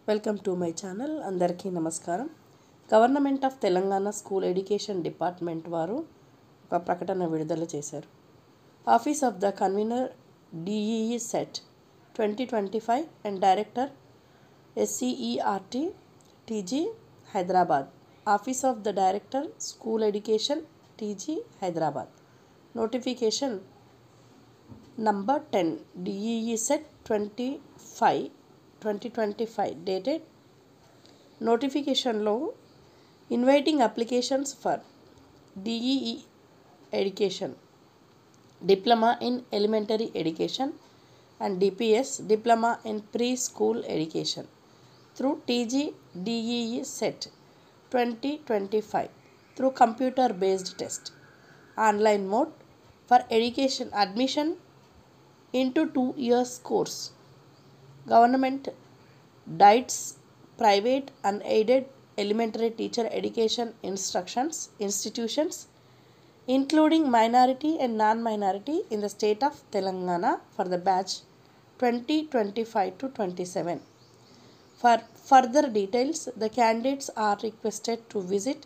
Welcome to my channel. అందరికీ నమస్కారం. Government of Telangana school education department వారు ఒక ప్రకటన విడుదల చేశారు. Office of the convener DEE set 2025 and director SCERT TG Hyderabad. Office of the director school education TG Hyderabad. Notification number 10 DEE set 2025 dated. Notification లో inviting applications for DEE education, diploma in elementary education and DPS diploma in preschool education through TG DEE set 2025 through computer based test, online mode for education admission into 2 years course. Government DIETS private unaided elementary teacher education institutions including minority and non-minority in the state of Telangana for the batch 2025 to 27. For further details, the candidates are requested to visit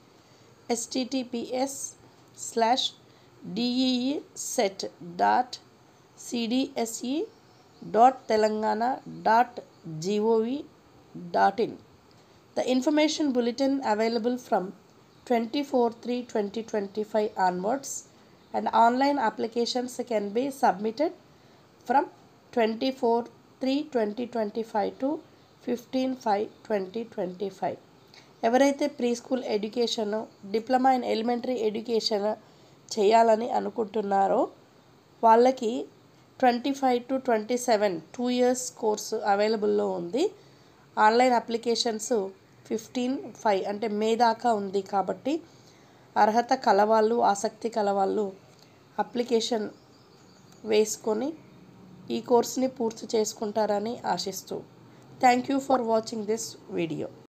https://deese.telangana.gov.in. The information bulletin available from 24/3/2025 onwards, and online applications can be submitted from 24/3/2025 to 15/5/2025. ఎవరైతే pre school education, diploma in elementary education చేయాలని అనుకుంటున్నారో వాళ్ళకి 25 to 27 2 years course అవైలబుల్లో ఉంది. Online applications 15/5 అంటే మే దాకా ఉంది. కాబట్టి అర్హత కలవాళ్ళు, ఆసక్తి కలవాళ్ళు అప్లికేషన్ వేసుకొని ఈ కోర్సుని పూర్తి చేసుకుంటారని ఆశిస్తూ thank you for watching this video.